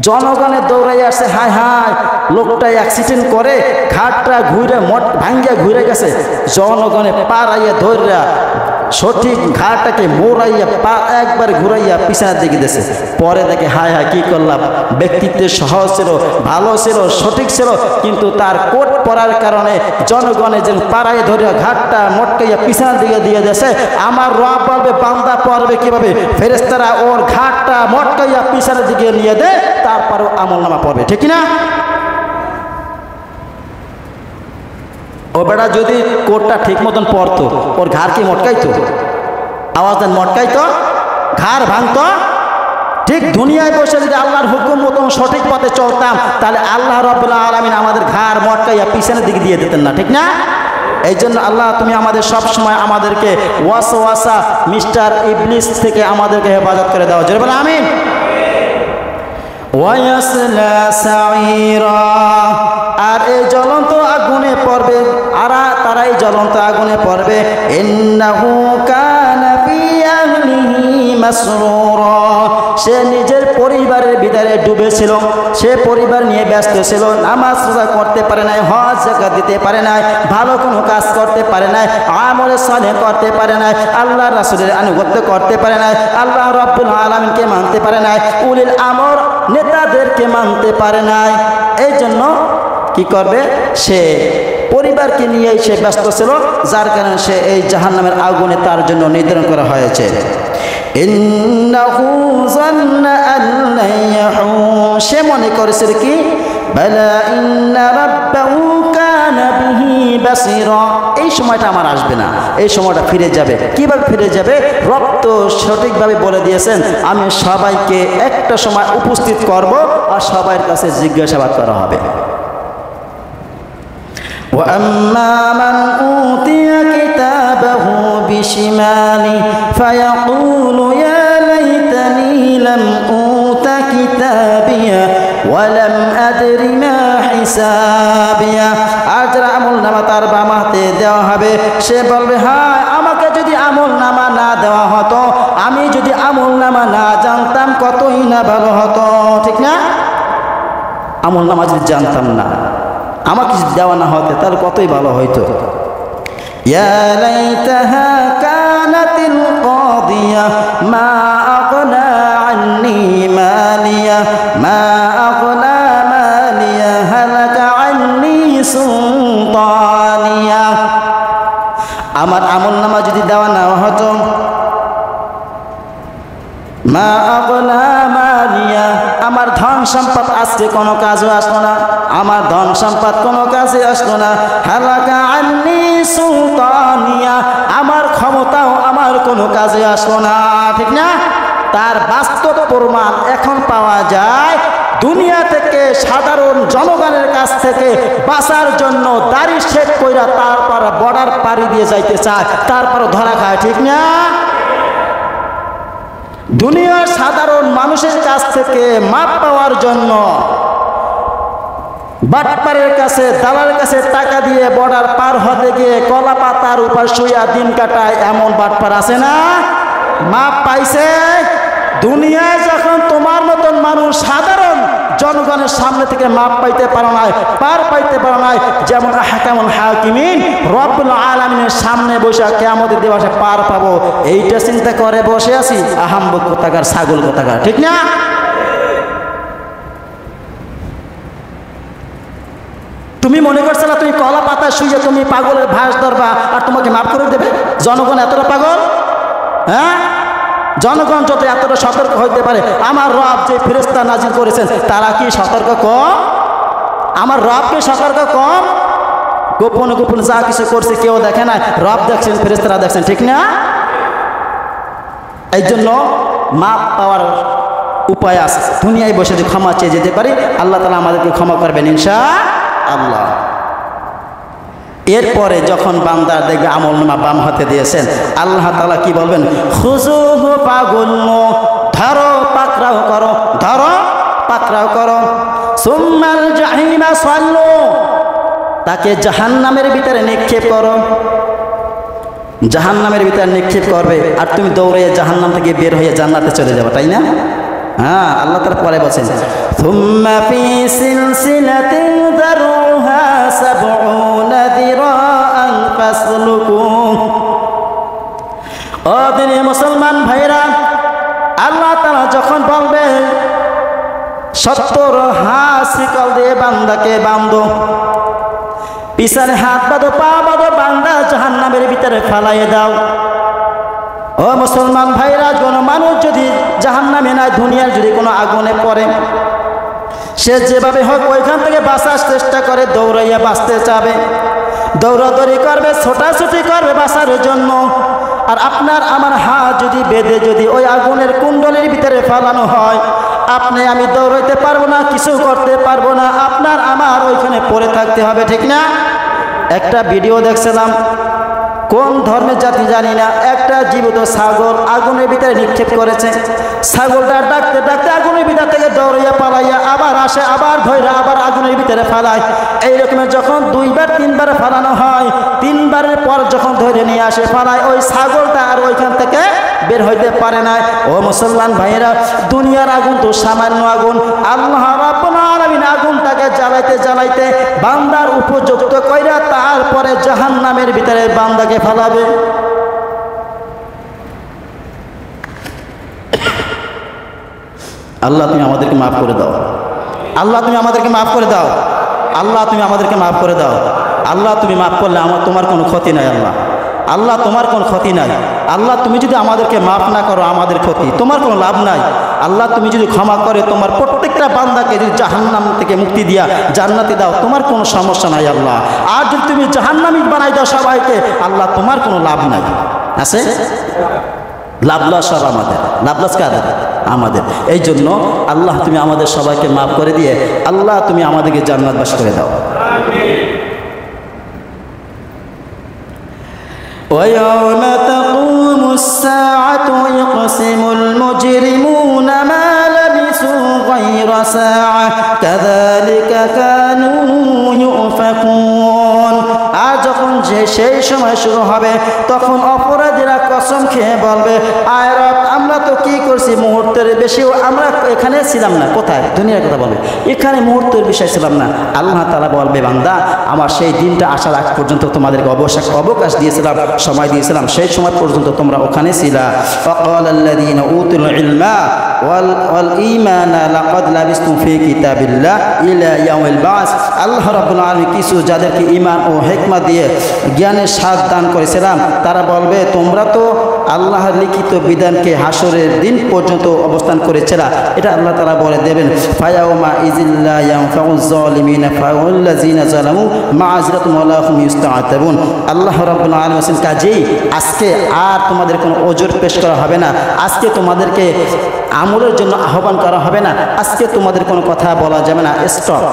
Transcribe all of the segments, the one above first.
জনগণে দৌড়াই আসছে, হায় হায় লোকটা অ্যাক্সিডেন্ট করে ঘাটটা ঘুরে মট ভাঙ্গিয়া ঘুরে গেছে। জনগণে পাড়াইয়া ধৈর্যা সঠিক ঘাটটাকে মোড়াইয়া পা একবার ঘুরাইয়া পিছনের দিকে দিয়েছে। পরে দেখে হায় হায় কি করলাম, ব্যক্তিত্বের সহজ ছিল, ভালো ছিল, সঠিক ছিল, কিন্তু তার কোট পরার কারণে জনগণে যে পাড়াই ধরে ঘাটটা মটকাইয়া পিছনের দিকে দিয়ে দিয়েছে। আমার রব বলবে বান্দা পড়বে কিভাবে? ফেরেশতারা ওর ঘাটটা মটকাইয়া পিছনের দিকে নিয়ে দেয়, তারপরেও আমলনামা পড়বে, ঠিক না? ও বেটা যদি কোটটা ঠিক মতন পড়তো, ওর ঘাড় কি মটকাইতো? আওয়াজ দেন, মটকাইতো? ঘাড় ভাঙতো? ঠিক দুনিয়ায় বসে যদি আল্লাহর হুকুম মতন সঠিক পথে চলতাম, তাহলে আল্লাহ রাব্বুল আলামিন আমাদের ঘাড় মটকাইয়া পিছনের দিকে দিয়ে দিতেন না, ঠিক না? এই জন্য আল্লাহ তুমি আমাদের সব সময় আমাদেরকে ওয়াসওয়াসা মিস্টার ইবলিস থেকে আমাদেরকে হেফাজত করে দাও, জোরে বলো আমিন। ওয়ায়াসলা সাঈরা, আর এই জ্বলন্ত আগুনে পড়বে, আর তারা এই জ্বলন্ত আগুনে পড়বে। ইন্নাহু কানা ফি আহলিহি মাসরুরা, সে নিজের পরিবারের ভিতরে ডুবেছিল, সে পরিবার নিয়ে ব্যস্ত ছিল, নামাজ রোজা করতে পারে নাই, হজ যাকাত দিতে পারে নাই, ভালো কোনো কাজ করতে পারে নাই, আমলে সালেহ করতে পারে নাই, আল্লাহ রাসূলের আনুগত্য করতে পারে নাই, আল্লাহ রাব্বুল আলামিনকে মানতে পারে নাই, উলিল আমর নেতাদেরকে মানতে পারে নাই। এই জন্য কি করবে? সে পরিবারকে নিয়ে সে ব্যস্ত ছিল, যার কারণে সে এই জাহান্নামের আগুনে তার জন্য নির্ধারণ করা হয়েছে। ইন্নাহু যান্না আল্লা ইয়াহুর, সে মনে করেছিল কি? বালা ইন্না রাব্বাহু কানা বিহি বাসীরা, এই সময়টা আমার আসবে না, এই সময়টা ফিরে যাবে। কিভাবে ফিরে যাবে? রব তো সঠিকভাবে বলে দিয়েছেন, আমি সবাইকে একটা সময় উপস্থিত করব আর সবার কাছে জিজ্ঞাসাবাদ করা হবে। وأما من أوتي كتابه بشماله فيقول يا ليتني لم أوت كتابيه ولم أدر ما حسابيه, আর যারা আমলনামা তার বাম হাতে দেওয়া হবে, সে বলবে হায় আমাকে যদি আমলনামা না দেওয়া হতো, আমি যদি আমলনামা না জানতাম কতই না ভালো হতো, ঠিক না? আমলনামা যদি জানতাম না, আমাকে যদি দেওয়া না হতে, তাহলে কতই ভালো হইতো। ইয়া লাইতাহা কানাতিল কাদিয়া মা আগনা আন্নি মালিয়া মা আগনা মালিয়া হালাকা আন্নি সুলতানিয়া, আমার আমলনামা যদি দেওয়া না হতো, মা আগনা মালিয়া, আমার ধন সম্পদ আজকে কোনো কাজে আসলো না, আমার ধন সম্পদ কোনো কাজে আসলো না, হালাকা আন্নি সুলতানিয়া, আমার ক্ষমতাও আমার কোনো কাজে আসলো না, ঠিক না? তার বাস্তব প্রমাণ এখন পাওয়া যায়। দুনিয়া থেকে সাধারণ জনগণের কাছ থেকে বাঁচার জন্য দাড়ি শেভ কইরা তারপর বর্ডার পাড়ি দিয়ে যাইতে চায়, তারপর ধরা খায়, ঠিক না? দুনিয়ার সাধারণ মানুষের কাছ থেকে মাপ পাওয়ার জন্য বাটপারের কাছে, দালালের কাছে টাকা দিয়ে বর্ডার পার হতে গিয়ে কলা পাতার উপর শুইয়া দিন কাটায়, এমন বাটপার আছে না? মাপ পাইছে। দুনিয়ায় যখন তোমার মতন মানুষ সাধারণ জনগণের সামনে থেকে মাপ পাইতে পারো নাই, পার পাইতে পারো নাই, যেমন আহকামুল হাকিমিন রব্বুল আলামিনের সামনে বসে কিয়ামতের দিবসে পার পাবো, এইটা চিন্তা করে বসে আছি আহাম্বক কোথাকার, ছাগল কোথাকার, ঠিক না? তুমি মনে করছো না তুমি কলা পাতা শুয়ে তুমি পাগলের ভাস ধরবা আর তোমাকে মাফ করে দেবে? জনগণ এতটা পাগল? হ্যাঁ, জনগণ যত এতটা সতর্ক হইতে পারে, আমার রব যে ফেরেশতা নাজিল করেছেন তারা কি সতর্ক কম? আমার রবকে সতর্ক কম? গোপনে গোপনে যা কিছু করছে কেউ দেখে না, রব দেখছেন, ফেরেশতারা দেখছেন, ঠিক না? এই জন্য মাপ পাওয়ার উপায় আছে, দুনিয়ায় বসে যদি ক্ষমা চেয়ে যেতে পারি, আল্লাহ তাআলা আমাদেরকে ক্ষমা করবেন ইনশাআল্লাহ। এরপরে যখন বান্দার দেখবে আমলনামা বাম হাতে দিয়েছেন, আল্লাহ তাআলা কি বলবেন? খুযুহু ফাগুল্লু, ধরো পাকড়াও করো, ধরো পাকড়াও করো, সুম্মাল জাহিমা সাল্লু, তাকে জাহান্নামের ভিতরে নিক্ষেপ করো। জাহান্নামের ভিতরে নিক্ষেপ করবে আর তুমি দৌড়ে জাহান্নাম থেকে বের হয়ে জান্নাতে চলে যাবে, তাই না? হ্যাঁ, আল্লাহ তাআলা পরে বলেন সুম্মা ফি সিলসিলাতিন দারউহা 70 যিরাআন ফাসলুকু। ও দিনী মুসলমান ভাইরা, আল্লাহ তাআলা যখন বলবে 70 হাত শিকল দিয়ে বান্দাকে বাঁধো, পিছনে হাত বাঁধো, পা বাঁধো, বান্দা জাহান্নামের ভিতরে ফেলাইয়ে দাও। ও মুসলমান ভাইরা, কোনো মানুষ যদি জাহান্নামে না, দুনিয়ার যদি কোনো আগুনে পড়ে, সে যেভাবে হোক ওইখান থেকে বাঁচার চেষ্টা করে, দৌড়াইয়া বাঁচতে চাবে, দৌড়াদৌড়ি করবে, ছোটাছুটি করবে বাঁচার জন্য। আর আপনার আমার হাত যদি বেঁধে যদি ওই আগুনের কুণ্ডলের ভিতরে ফেলানো হয়, আপনি আমি দৌড়াইতে পারবো না, কিছু করতে পারবো না, আপনার আমার ওইখানে পড়ে থাকতে হবে, ঠিক না? একটা ভিডিও দেখছিলাম, কোন ধর্মের জাতি জানি না, একটা জীবিত ছাগল আগুনের ভিতরে নিক্ষেপ করেছে। ছাগলটা ডাকতে ডাকতে আগুনের ভিতর থেকে দৌড়াইয়া পালাইয়া আবার আসে, আবার ধৈর্য আবার আগুনের ভিতরে ফেলায়। এইরকমের যখন 2বার 3বার ফেলানো হয়, 3বারের পর যখন ধরে নিয়ে আসে ফেলায়, ওই ছাগলটা আর ওইখান থেকে বের হইতে পারে না। ও মুসলমান ভাইয়েরা, দুনিয়ার আগুন তো সামান্য আগুন, আল্লাহ রাব্বুল আলামিন আগুনটাকে জ্বালাইতে জ্বালাইতে বান্দার উপযুক্ত কইরা তারপরে জাহান্নামের ভিতরে বান্দাকে ফেলাবে। আল্লাহ তুমি আমাদেরকে মাফ করে দাও, আল্লাহ তুমি আমাদেরকে মাফ করে দাও, আল্লাহ তুমি আমাদেরকে মাফ করে দাও। আল্লাহ তুমি মাফ করলে তোমার কোনো ক্ষতি নাই। আল্লাহ, আল্লাহ তোমার কোনো ক্ষতি নাই। আল্লাহ তুমি যদি আমাদেরকে মাফ না করো, আমাদের ক্ষতি, তোমার কোনো লাভ নাই। আল্লাহ তুমি যদি ক্ষমা করে তোমার প্রত্যেকটা বান্দাকে যদি জাহান্নাম থেকে মুক্তি দিয়া জান্নাতে দাও, তোমার কোনো সমস্যা নাই আল্লাহ। আর যদি তুমি জাহান্নামী বানাই দাও সবাইকে, আল্লাহ তোমার কোনো লাভ নাই। আছে লাভলস সব আমাদের, লাভলস কাদের? আমাদের। এই জন্য আল্লাহ তুমি আমাদের সবাইকে মাফ করে দিয়ে আল্লাহ তুমি আমাদেরকে জান্নাতবাসী করে দাও। ويوم تقوم الساعة يقسم المجرمون ما لبثوا غير ساعة كذلك كانوا يؤفكون। আর যখন সেই সময় শুরু হবে, তখন অপরাধীরা কসম খেয়ে বলবে, আয় রব, আমরা তো কি করছি, মুহূর্তের বেশি আমরা এখানে ছিলাম না। কোথায়? দুনিয়ার কথা বলবে, এখানে মুহূর্তের বিষয় ছিলাম না। আল্লাহ তাআলা বলবে, বান্দা আমার সেই দিনটা আসার আগ পর্যন্ত তোমাদেরকে অবকাশ দিয়েছিলাম, সময় দিয়েছিলাম, সেই সময় পর্যন্ত তোমরা ওখানে ছিলা। ফাকালাল্লাযীনা উতুল ইলমা ওয়াল ঈমানা লাকাদ লাবিসতুম ফি কিতাবিল্লাহ ইলা ইয়াউমিল বাস। আল্লাহ রাব্বুল আলামিন কিছু যাদেরকে ঈমান ও হিকমত দিয়ে জ্ঞানের স্বাদ দান করেছিলাম, তারা বলবে, তোমরা তো আল্লাহর লিখিত বিধানকে হাসরের দিন পর্যন্ত অবস্থান করেছিলা। এটা আল্লাহ তাআলা বলে দেবেন, ফায়াউমা ইযিল্লা ইয়ানফাউয যালিমিনা ফাওয়াল্লাযিনা যালামু মা'আযরাতুম ওয়া লা হুম ইস্তা'তাবুন। আল্লাহ রাব্বুল আলামিন বলেন, কাজেই আজকে আর তোমাদের কোনো ওজর পেশ করা হবে না, আজকে তোমাদেরকে আমলের জন্য আহ্বান করা হবে না, আজকে তোমাদের কোনো কথা বলা যাবে না, স্টপ।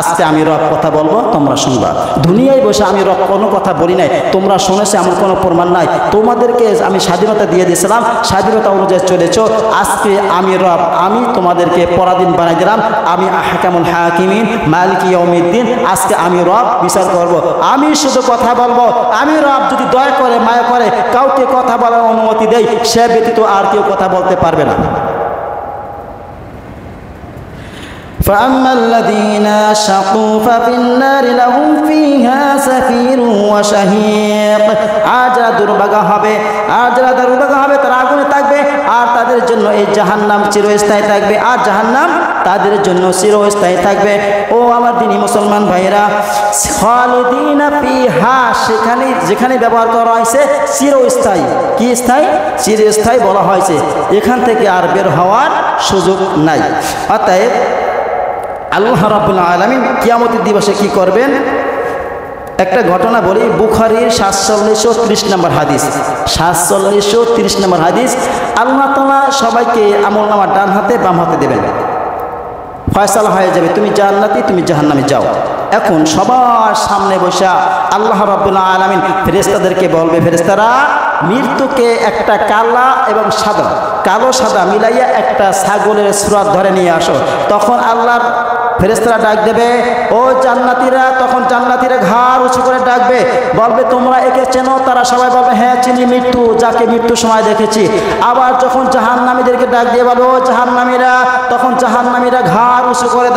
আজকে আমি রব কথা বলবো, তোমরা শুনবা। দুনিয়ায় বসে আমি রব কোনো কথা বলি নাই, তোমরা শুনেছে, এমন কোনো প্রমাণ নাই। তোমাদেরকে আমি স্বাধীনতা দিয়ে দিয়েছিলাম, স্বাধীনতা অনুযায়ী চলেছ। আজকে আমি রব, আমি তোমাদেরকে পরাধীন বানাই দিলাম। আমি আহকামুল হাকিমিন মালিক ইয়াউমিদ্দিন। আজকে আমি রব, বিচার করব। আমি শুধু কথা বলবো। আমি রব যদি দয়া করে মায়া করে কাউকে কথা বলার অনুমতি দেই, সে ব্যতীত আর কেউ কথা বলতে পারবে না। فأما الذين شقوا ففي النار لهم فيها زفير وشهيق। আর যারা দুর্ভাগা হবে, তারা আগুনে থাকবে, আর তাদের জন্য এই জাহান্নাম চিরস্থায়ী থাকবে, আর জাহান্নাম তাদের জন্য চিরস্থায়ী থাকবে। ও আমার দিনী মুসলমান ভাইরা, খালিদিনা ফিহা, সেখানে যেখানে ব্যবহার করা হয়েছে চিরস্থায়ী। কি স্থায়ী? চিরস্থায়ী বলা হয়েছে। এখান থেকে আর বের হওয়ার সুযোগ নাই। অতএব আল্লাহ রাব্বুল আলামিন কিয়ামতের দিবসে কি করবেন? একটা ঘটনা বলি। বুখারীর 730 নম্বর হাদিস, 730 নম্বর হাদিস। আল্লাহ তাআলা সবাইকে আমলনামা ডান হাতে বাম হাতে দেবেন, ফয়সালা হয়ে যাবে, তুমি জান্নাতি, তুমি জাহান্নামে যাও। এখন সবার সামনে বসে আল্লাহ রাব্বুল আলামিন ফেরেশতাদেরকে বলবে, ফেরেশতারা মৃত্যুকে একটা কালা এবং সাদা, কালো সাদা মিলাইয়া একটা ছাগলের সুরাত ধরে নিয়ে আসো। তখন আল্লাহর ফেরেশতারা ডাক দেবে, ও জান্নাতীরা। তখন জান্নাতীরা ঘাড় উঁচু করে ডাকবে, বলবে তোমরা একে চেনো? তারা সবাই বলবে হ্যাঁ চিনি, মৃত্যু, যাকে মৃত্যুর সময় দেখেছি। আবার যখন জাহান্নামীদেরকে ডাক দিয়ে বলবে ও জাহান্নামীরা, তখন জাহান্নামীরা ঘাড় উঁচু করে